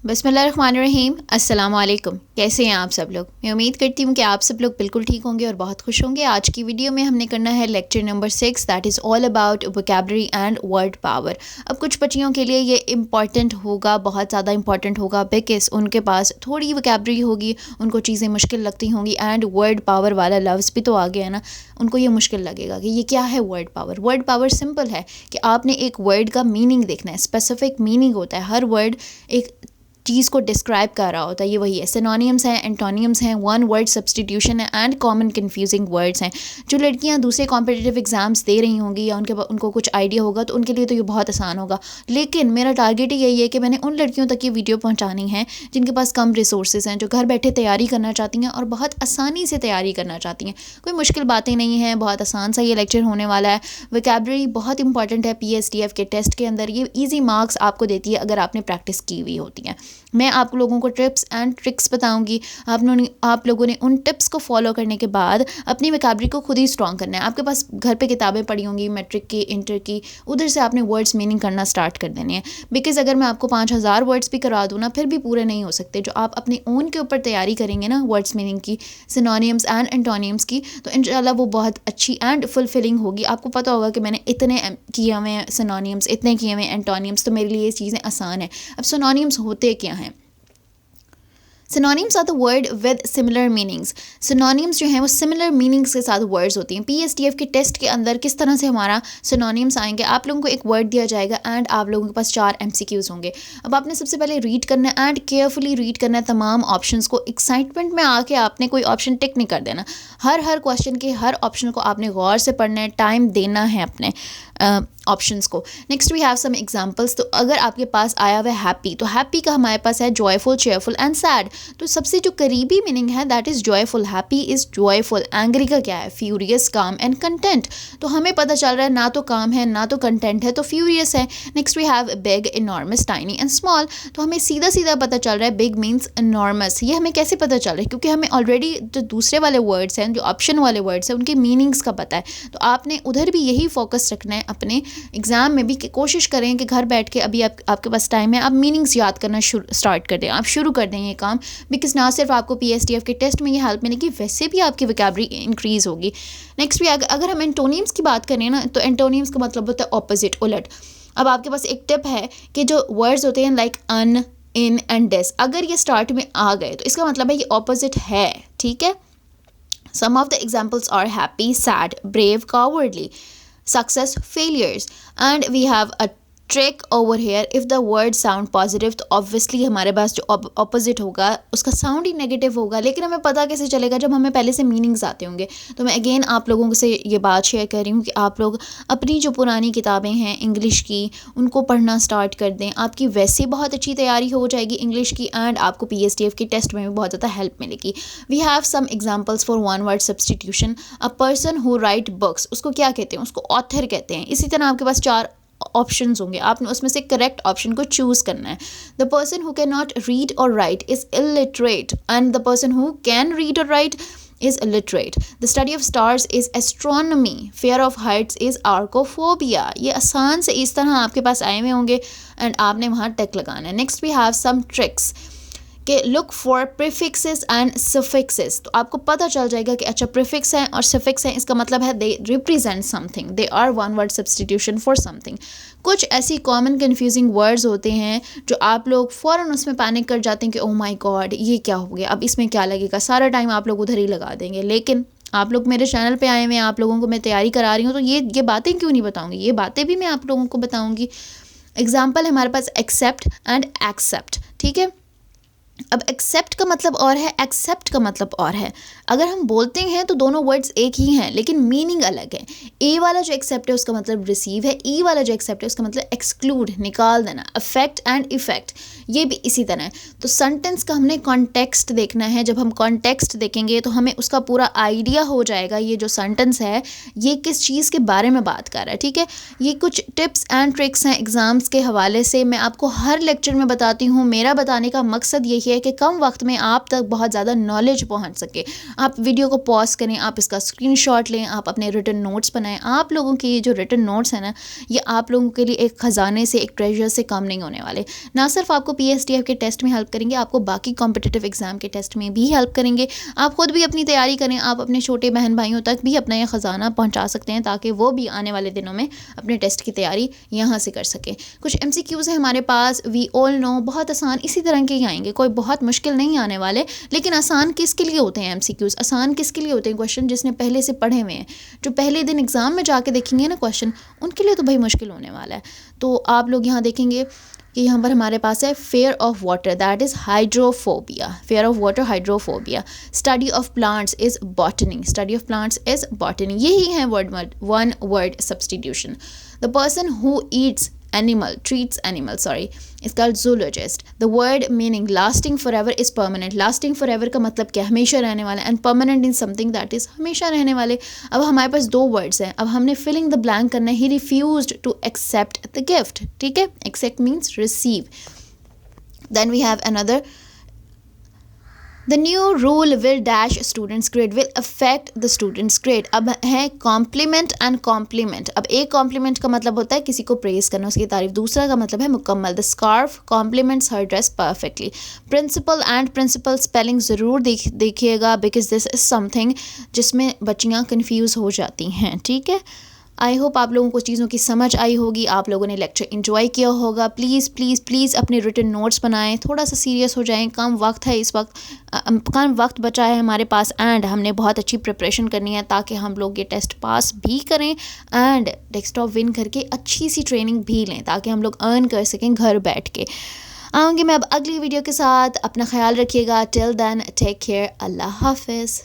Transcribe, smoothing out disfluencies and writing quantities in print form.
बिस्मिल्लाहिर्रहमानिर्रहीम। अस्सलाम वालेकुम। कैसे हैं आप सब लोग? मैं उम्मीद करती हूँ कि आप सब लोग बिल्कुल ठीक होंगे और बहुत खुश होंगे। आज की वीडियो में हमने करना है lecture number 6, that is all about vocabulary and word power. अब कुछ बच्चियों के लिए ये इंपॉर्टेंट होगा, बहुत ज़्यादा इंपॉर्टेंट होगा, बिकॉज उनके पास थोड़ी वोकैबुलरी होगी, उनको चीज़ें मुश्किल लगती होंगी एंड वर्ड पावर वाला लफ्ज़ भी तो आ गया ना, उनको ये मुश्किल लगेगा कि ये क्या है word power. Word power simple है कि आपने एक वर्ड का मीनिंग देखना है, स्पेसिफिक मीनिंग होता है। हर वर्ड एक चीज़ को डिस्क्राइब कर रहा होता है, ये वही है। सिनोनिम्स हैं, एंटोनियम्स हैं, वन वर्ड सब्सटीट्यूशन है एंड कॉमन कन्फ्यूजिंग वर्ड्स हैं। जो लड़कियां दूसरे कॉम्पिटिटिव एग्जाम्स दे रही होंगी या उनको कुछ आइडिया होगा तो उनके लिए तो ये बहुत आसान होगा। लेकिन मेरा टारगेट ही यही है कि मैंने उन लड़कियों तक ये वीडियो पहुँचानी है जिनके पास कम रिसोर्सेज हैं, जो घर बैठे तैयारी करना चाहती हैं और बहुत आसानी से तैयारी करना चाहती हैं। कोई मुश्किल बातें नहीं हैं, बहुत आसान सा ये लेक्चर होने वाला है। वोकैबुलरी बहुत इंपॉर्टेंट है PSTF के टेस्ट के अंदर। ये ईजी मार्क्स आपको देती है अगर आपने प्रैक्टिस की हुई होती है। मैं आप लोगों को टिप्स एंड ट्रिक्स बताऊंगी। आप लोगों ने उन टिप्स को फॉलो करने के बाद अपनी वोकैबुलरी को खुद ही स्ट्रॉन्ग करना है। आपके पास घर पे किताबें पड़ी होंगी, मैट्रिक की, इंटर की, उधर से आपने वर्ड्स मीनिंग करना स्टार्ट कर देने हैं। बिकॉज अगर मैं आपको 5000 वर्ड्स भी करा दूँ ना, फिर भी पूरे नहीं हो सकते। जो आप अपने ओन के ऊपर तैयारी करेंगे ना वर्ड्स मीनिंग की, सिनोनिम्स एंड एंटोनिम्स की, तो इंशाल्लाह वो बहुत अच्छी एंड फुलफिलिंग होगी। आपको पता होगा कि मैंने इतने किए हुए हैं सिनोनिम्स, इतने किए हुए एंटोनिम्स, तो मेरे लिए ये चीज़ें आसान है। अब सिनोनिम्स होते क्या हैं? Synonyms are the word with similar meanings. Synonyms जो हैं वो सिमिलर मीनिंग्स के साथ वर्ड्स होती हैं। PSTF के टेस्ट के अंदर किस तरह से हमारा सिनोनिम्स आएंगे, आप लोगों को एक वर्ड दिया जाएगा एंड आप लोगों के पास 4 MCQs होंगे। अब आपने सबसे पहले रीड करना है एंड केयरफुली रीड करना है तमाम ऑप्शंस को। एक्साइटमेंट में आके आपने कोई ऑप्शन टिक नहीं कर देना। हर क्वेश्चन के हर ऑप्शन को आपने गौर से पढ़ना है, टाइम देना है अपने ऑप्शंस को। Next we have some examples. तो अगर आपके पास आया हुआ है हैप्पी, तो हैप्पी का हमारे पास है जॉयफुल, चेयरफुल एंड सैड। तो सबसे जो करीबी मीनिंग है that is joyful. Happy is joyful. Angry का क्या है? फ्यूरियस, काम एंड कंटेंट। तो हमें पता चल रहा है ना तो काम है ना तो कंटेंट है, तो फ्यूरियस है। Next we have big, enormous, tiny and small. तो हमें सीधा सीधा पता चल रहा है बिग मीन्स इनॉर्मस। ये हमें कैसे पता चल रहा है? क्योंकि हमें ऑलरेडी जो दूसरे वाले वर्ड्स हैं, जो ऑप्शन वाले वर्ड्स हैं, उनके मीनिंग्स का पता है। तो आपने उधर भी यही फोकस रखना है अपने एग्ज़ाम में भी, कि कोशिश करें कि घर बैठ के अभी आपके पास टाइम है, आप मीनिंग्स याद करना स्टार्ट कर दें, आप शुरू कर दें ये काम। बिकॉज ना सिर्फ आपको PSTF के टेस्ट में ये हेल्प मिलेगी, वैसे भी आपकी वोकैबुलरी इंक्रीज़ होगी। नेक्स्ट भी अगर हम एंटोनिम्स की बात करें ना, तो एंटोनिम्स का मतलब होता है ऑपोजिट, उलट। अब आपके पास एक टिप है कि जो वर्ड्स होते हैं like un, in and dis, अगर ये स्टार्ट में आ गए तो इसका मतलब है ये ऑपोजिट है, ठीक है। Some of the examples are happy, sad, brave, cowardly, success, failures, and we have a trick over here. if the word sound positive, तो obviously हमारे पास जो opposite होगा उसका sound ही negative होगा। लेकिन हमें पता कैसे चलेगा? जब हमें पहले से meanings आते होंगे। तो मैं again आप लोगों से ये बात शेयर कर रही हूँ कि आप लोग अपनी जो पुरानी किताबें हैं इंग्लिश की, उनको पढ़ना स्टार्ट कर दें। आपकी वैसे बहुत अच्छी तैयारी हो जाएगी इंग्लिश की एंड आपको PSTF के टेस्ट में भी बहुत ज़्यादा हेल्प मिलेगी। We have some examples for one word substitution. A person who write books, उसको क्या कहते हैं? उसको ऑथर कहते हैं। इसी तरह आपके पास 4 ऑप्शंस होंगे, आपने उसमें से करेक्ट ऑप्शन को चूज करना है। The person who can not read or write is illiterate and the person who can read or write is illiterate. The study of stars is astronomy. Fear of heights is archophobia. ये आसान से इस तरह आपके पास आए हुए होंगे and आपने वहाँ टेक लगाना है। Next we have some tricks कि look for prefixes and suffixes. तो आपको पता चल जाएगा कि अच्छा प्रीफिक्स है और सफिक्स है, इसका मतलब है they represent something, they are one word substitution for something. कुछ ऐसी कॉमन कन्फ्यूजिंग वर्ड्स होते हैं जो आप लोग फ़ौरन उसमें पैनिक कर जाते हैं कि ओह माय गॉड ये क्या हो गया, अब इसमें क्या लगेगा। सारा टाइम आप लोग उधर ही लगा देंगे। लेकिन आप लोग मेरे चैनल पे आए हुए हैं, आप लोगों को मैं तैयारी करा रही हूँ, तो ये बातें क्यों नहीं बताऊँगी? ये बातें भी मैं आप लोगों को बताऊँगी। एग्जाम्पल है हमारे पास एक्सेप्ट एंड एक्सेप्ट, ठीक है। अब एक्सेप्ट का मतलब और है, एक्सेप्ट का मतलब और है। अगर हम बोलते हैं तो दोनों वर्ड्स एक ही हैं लेकिन मीनिंग अलग है। ए वाला जो एक्सेप्ट है उसका मतलब रिसीव है, ई वाला जो एक्सेप्ट है उसका मतलब एक्सक्लूड, निकाल देना। अफेक्ट एंड इफेक्ट ये भी इसी तरह है। तो सेंटेंस का हमने कॉन्टेक्स्ट देखना है। जब हम कॉन्टेक्स्ट देखेंगे तो हमें उसका पूरा आइडिया हो जाएगा ये जो सेंटेंस है ये किस चीज़ के बारे में बात कर रहा है, ठीक है। ये कुछ टिप्स एंड ट्रिक्स हैं एग्ज़ाम्स के हवाले से, मैं आपको हर लेक्चर में बताती हूँ। मेरा बताने का मकसद यही रखिए कि कम वक्त में आप तक बहुत ज़्यादा नॉलेज पहुंच सके। आप वीडियो को पॉज करें, आप इसका स्क्रीनशॉट लें, आप अपने रिटन नोट्स बनाएं। आप लोगों के ये जो रिटन नोट्स हैं ना, ये आप लोगों के लिए एक ख़जाने से, एक ट्रेजर से कम नहीं होने वाले। ना सिर्फ आपको PSTF के टेस्ट में हेल्प करेंगे, आपको बाकी कॉम्पिटिटिव एग्ज़ाम के टेस्ट में भी हेल्प करेंगे। आप खुद भी अपनी तैयारी करें, आप अपने छोटे बहन भाइयों तक भी अपना यह ख़जाना पहुँचा सकते हैं ताकि वो भी आने वाले दिनों में अपने टेस्ट की तैयारी यहाँ से कर सकें। कुछ MCQs हैं हमारे पास, वी ऑल नो, बहुत आसान इसी तरह के ही आएंगे, कोई बहुत मुश्किल नहीं आने वाले। लेकिन आसान किसके लिए होते हैं MCQs? आसान किसके लिए होते हैं क्वेश्चन? जिसने पहले से पढ़े हुए हैं, जो पहले दिन एग्ज़ाम में जाके देखेंगे ना क्वेश्चन, उनके लिए तो भाई मुश्किल होने वाला है। तो आप लोग यहाँ देखेंगे कि यहाँ पर हमारे पास है fair of water, that is hydrophobia. Fair of water, hydrophobia. Study of plants is botany, study of plants is botany. यही है one word substitution. The person who Yeats animal, treats animal, sorry, is called zoologist. The word meaning lasting forever is permanent. lasting forever का मतलब क्या? हमेशा रहने वाला। and permanent is something that is हमेशा रहने वाले। अब हमारे पास दो words हैं, अब हमने filling the blank करना है। he refused to accept the gift, ठीक है? accept means receive. then we have another, the new rule will dash students grade, will affect the students grade. अब है compliment and compliment. अब एक compliment का मतलब होता है किसी को प्रेज करना, उसकी तारीफ। दूसरा का मतलब है मुकम्मल। the scarf compliments her dress perfectly. principal and principal spelling ज़रूर देखिएगा because this is something जिसमें बच्चियाँ confuse हो जाती हैं, ठीक है? आई होप आप लोगों को चीज़ों की समझ आई होगी, आप लोगों ने लेक्चर एंजॉय किया होगा। प्लीज़ प्लीज़ प्लीज़ अपने रिटन नोट्स बनाएं, थोड़ा सा सीरियस हो जाएं। कम वक्त है इस वक्त, कम वक्त बचा है हमारे पास एंड हमने बहुत अच्छी प्रिपरेशन करनी है ताकि हम लोग ये टेस्ट पास भी करें एंड डेस्कटॉप विन करके अच्छी सी ट्रेनिंग भी लें ताकि हम लोग अर्न कर सकें घर बैठ के। आऊँगी मैं अब अगली वीडियो के साथ, अपना ख्याल रखिएगा। टिल देन टेक केयर, अल्लाह हाफिज़।